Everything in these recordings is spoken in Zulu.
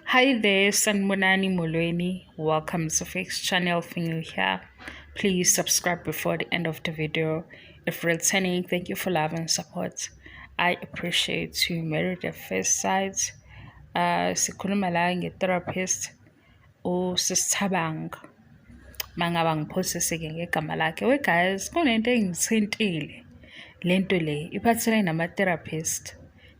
Hi there, Sanbonani Molweni. Welcome to Fix channel. If you're new here, please subscribe before the end of the video. If returning, thank you for love and support. I appreciate you. Married at first sight. Sikhuluma la nge-therapist uSisithabang. Mangaba ngiphosise-ke ngegama lakhe. We guys, kunento engithintile. Lento le iphathelene nama-therapist.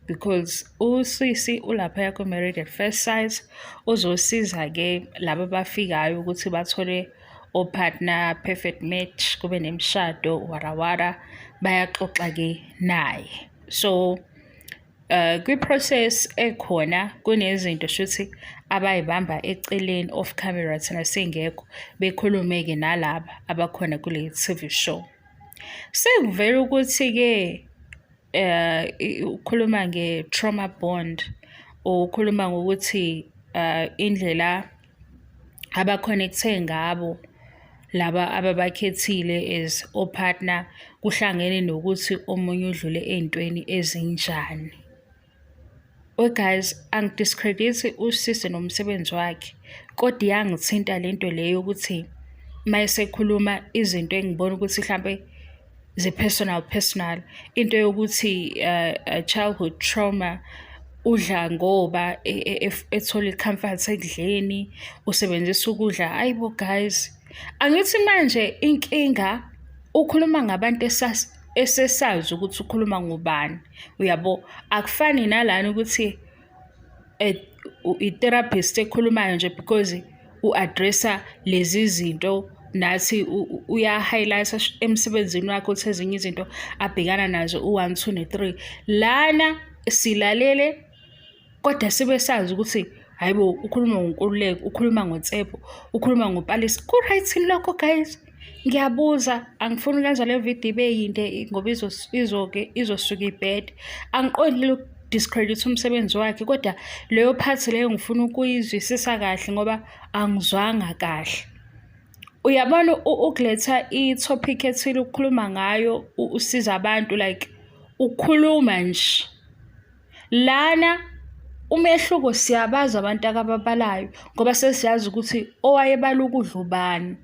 Because usisi ulaphaya ku-Married at First Sight uzosiza-ke laba abafikayo ukuthi bathole o-partner perfect match, kube nemishado warawara, bayaxoxa-ke naye. So kwi-process ekhona kunezinto shuthi abayibamba eceleni off camera thina singekho bekhulume-ke nalaba abakhona kule TV show. Sekuvela ukuthi-ke ukhuluma nge-trauma bond, ukhuluma ngokuthi indlela abakhonekte ngabo laba ababakhethile as o-partner kuhlangene nokuthi omunye udlule ey'ntweni ezinjani. We guys, angidiscredit usisi nomsebenzi wakhe, kodwa iyangithinta lento leyo ukuthi mayesekhuluma izinto engibona ukuthi mhlampe personal into yokuthi childhood trauma udla ngoba ethola i-comfort ekudleni, usebenzisa ukudla. Ayibo guys, angithi manje inkinga ukhuluma ngabantu esesazi ukuthi ukhuluma ngobani, uyabo. Akufani nalana ukuthi i-therapist ekhulumayo nje because u-addressa lezi zinto nathi uya-highlighta emsebenzini wakhe ukuthi ezinye izinto abhekana nazo 1, 2 ne-3. Lana silalele kodwa sibe sazi ukuthi hayibo ukhuluma ngoNkululeko, ukhuluma ngoNtsepho, ukhuluma ngoPalesa. Ku-right lokho guys? Ngiyabuza, angifuni ukwenza le video ibe yinde ngoba izosuka ibhede. Angiqondi discredit umsebenzi wakhe, kodwa leyo part leyo ngifuna ukuyizwisisa kahle ngoba angizwanga kahle. Uyabona ukuletha i-topic ethile ukukhuluma ngayo usiza abantu like ukhuluma nje. Lana umehluko siyabaza abantu akababalayo ngoba sesiyazi ukuthi owayebala ukudla ubani.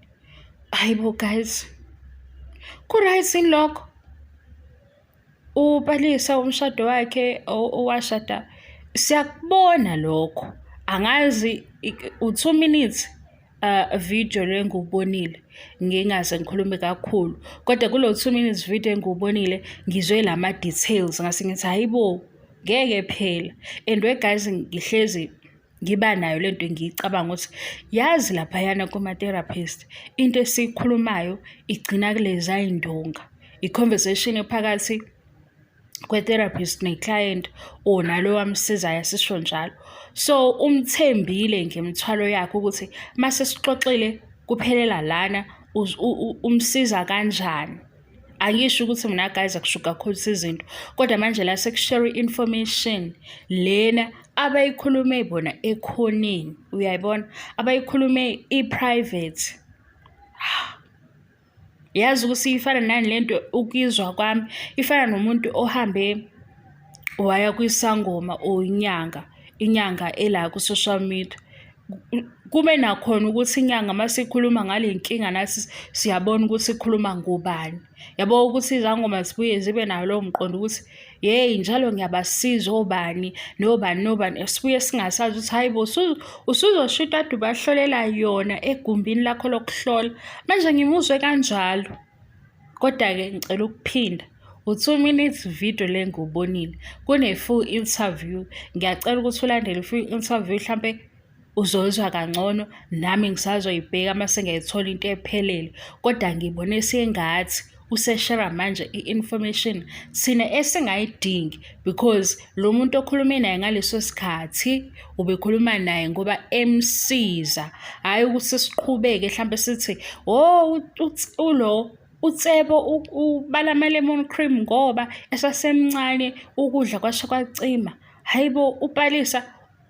Hayibo guys, ku-right lokho? UPalesa umshado wakhe owashada siyakubona lokho. Angazi u2 minutes video le ngubonile ngingaze ngikhulume kakhulu, kodwa kulo 2 minutes video engubonile ngizwe lama details ngase ngithi hayibo ngeke phela. And we guys, ngihlezi ngiba nayo lento ngiyicabanga ukuthi yazi laphayana kuma-therapist into esikhulumayo igcina kuleza indonga, i-conversation ephakathi kwe-therapist ne-client nalo wamsizayo asisho njalo. So umthembile ngemthwalo yakhe ukuthi mase sixoxile kuphelela lana umsiza kanjani. Angisho ukuthi mina guys akushuka kakhulu izinto, kodwa manje la sekushare information lena abayikhulume bona ekhoneni, uyayibona, abayikhulume i-private. Yazi ukuthi ifana nani lento ukizwa kwami, ifana nomuntu ohambe waya kwisangoma inyanga ela ku-social media. Kube nakhona ukuthi inyanga masikhuluma ngale nkinga nathi siyabona ukuthi ikhuluma ngobani. Yabo ukuthi izangoma zibuye zibe nayo lo mqondo ukuthi hey njalo ngiyabasiza obani nobani, sibuye singasazi ukuthi hayibo usuzoshuta ade bahlolela yona egumbini lakho lokuhlola. Manje ngimuzwe kanjalo, kodwa-ke ngicela ukuphinda u2 minutes video le ngubonile kune-full interview. Ngiyacela ukuthi ulandele i-full interview, mhlampe uzozwa kangcono nami ngisazoyibheka mase ngiyayithola into ephelele. Kodwa ngibone sengathi useshare manje i-information thina esingayidingi because lo muntu okhulume naye ngaleso sikhathi ubekhuluma naye ngoba emsiza, hayi ukuthi siqhubeke mhlambe sithi ulo uNtsepho ubala ama-lemon cream ngoba esasemncane ukudla kwasho kwacima. Hayibo uPalesa,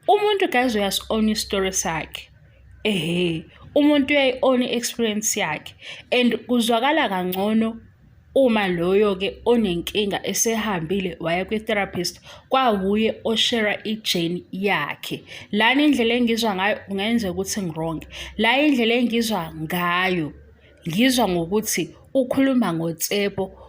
umuntu guys uyasi-own i-story sakhe. Umuntu uyayi-own i-experience yakhe and kuzwakala kangcono Uma loyo-ke onenkinga esehambile waya kwi-therapist, kwawuye oshera ijeni yakhe. Lana indlela engizwa ngayo kungenzeka ukuthi ngi-wrong. La indlela engizwa ngayo, ngizwa ngokuthi ukhuluma ngotshepo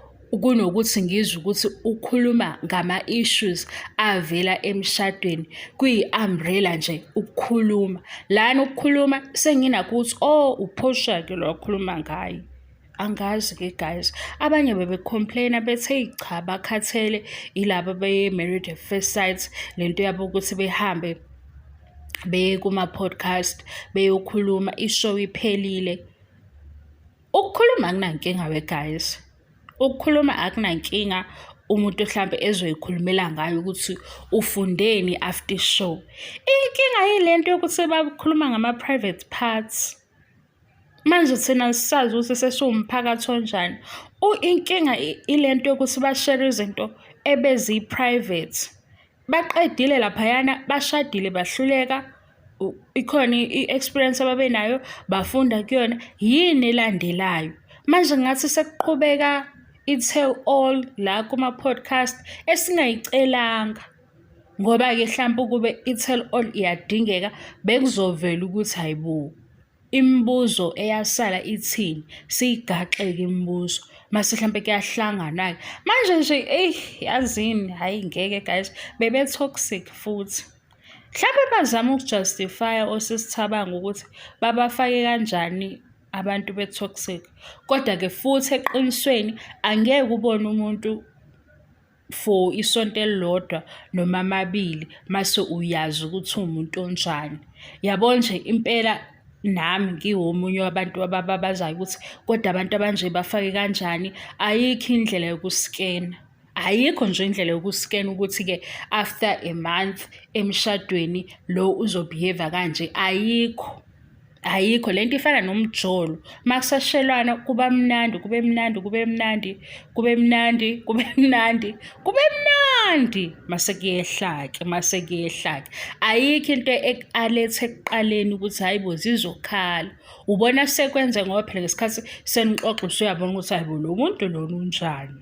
kunokuthi ngizwe ukuthi ukhuluma ngama-issues avela emshadweni. Kuyi-umbrella nje ukukhuluma. Lana ukukhuluma senginakho ukuthi uPortia-ke lo wakhuluma ngayo. Angazi-ke guys, abanye bebe-complain-a bethe cha bakhathele ilaba be-Married at First Sight, lento yabo ukuthi behambe beye kuma-podcast beyokhuluma ishow iphelile. Ukukhuluma akunankinga guys. Ukukhuluma akunankinga umuntu mhlambe ezoyikhulumela ngayo ukuthi ufundeni after show. Inkinga yilento yokuthi bakhuluma ngama-private parts. Manje thina sisazi ukuthi sesiwumphakathi onjani. Inkinga ilento yokuthi bashare izinto ebeziyi-private. Baqedile laphayana, bashadile bahluleka. Ikhona i-experience ababenayo, bafunda kuyona, yini elandelayo. Manje ngathi sekuqhubeka i-tell all la kuma-podcast esingayicelanga. Ngoba-ke mhlawumbe ukube i-tell all iyadingeka, bekuzovela ukuthi hayibo, imibuzo eyasala ithini, siyigaxe-ke imibuzo. Mase mhlambe kuyahlangana-ke. Manje nje, yazini, hhayi ngeke guys, bebe-toxic futhi. Mhlawumbe bazama ukujustifya osisithabanga ukuthi babafake kanjani abantu be-toxic. Kodwa-ke futhi eqinisweni angeke ubone umuntu for isonto elilodwa noma amabili mase uyazi ukuthi umuntu onjani. Yabo nje impela nami ngiwomunye wabantu ababazayo ukuthi kodwa abantu abanje bafake kanjani. Ayikho indlela yokuskena. Ayikho nje indlela yokuskena ukuthi-ke after a month emshadweni lo uzobehave kanje. Ayikho lento ifana nomjolo. Makusashelwana kuba mnandi, kube mnandi, kube mnandi, kube mnandi, kube mnandi, kube mnandi. Mase kuyehlake. Ayikho into alethe ekuqaleni ukuthi hayibo zizokhala. Ubona sekwenze ngoba phela ngesikhathi senixoxa usuyabona ukuthi hayibo lo muntu lona unjani.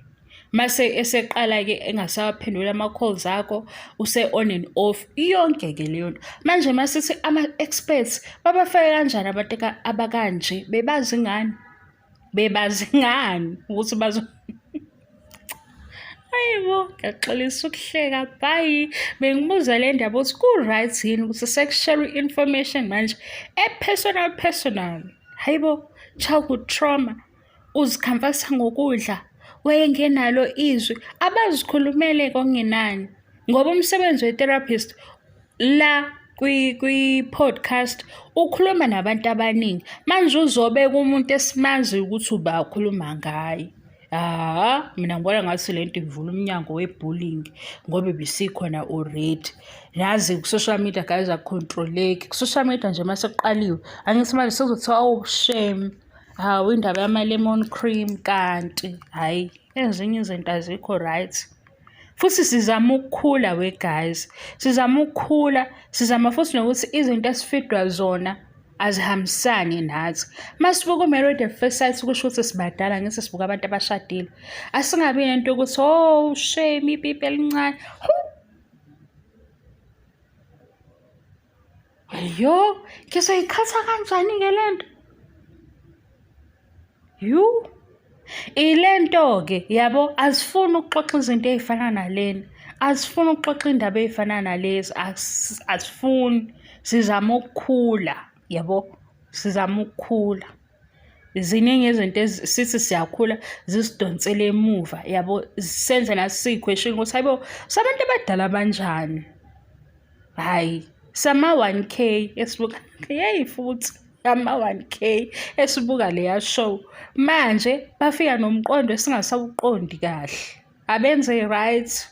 Mase eseqala-ke engasawaphendula ama-calls akho, use-on and off, yonke-ke leyo nto. Manje masithi ama-experts babafake kanjani abantu abakanje? Bebazi ngani ukuthi hayibo, ngiyaxolisa ukuhleka. Bye. Bengibuza le ndaba ukuthi ku-right yini ukuthi sekushare information manje personal. Hayibo, childhood trauma, uzikhampasa ngokudla, wayengenalo izwi, abazikhulumele kongenani. Ngoba umsebenzi we-therapist la kwi-podcast ukhuluma nabantu abaningi. Manje uzobeka umuntu esimazi ukuthi ukhuluma ngaye. Mina ngibona ngathi lento ivula umnyango we-bullying ngoba bisikhona already. Yazi ku-social media guys akucontroleki. Ku-social media nje mase kuqaliwe, angithi manje sekuzothiwa shame. Indaba yama-lemon cream, kanti hhayi ezinye izinto azikho right. Futhi sizama ukukhula guys. Sizama futhi nokuthi izinto esifidwa zona azihambisani nathi. Masibuka u-Married at First Sight kusho ukuthi sibadala, ngithi sibuka abantu abashadile. Asingabi nento yokuthi shame ipipi elincane. Ayo, ngizoyikhatha kanjani-ke lento? Ilento-ke yabo azifuni ukuxoxa izinto ey'fana nalena. Azifuni ukuxoxa indaba ey'fana nalezi. Azifuni. Sizama ukukhula, yabo. Sizama ukukhula. Ziningi izinto sithi siyakhula zisidonsele emuva, yabo. Senze nasiyi-question ukuthi hayibo, sabantu abadala banjani? Hhayi, sama-1K esibuka. Futhi. Ama-1K esibuka leya show. Manje bafika nomqondo esingasawuqondi kahle. Abenze right.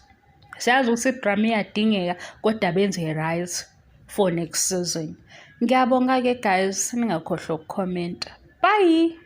Siyazi ukuthi idrama iyadingeka kodwa abenze right for next season. Ngiyabonga-ke guys, ningakhohlwa ukukhomenta. Bye.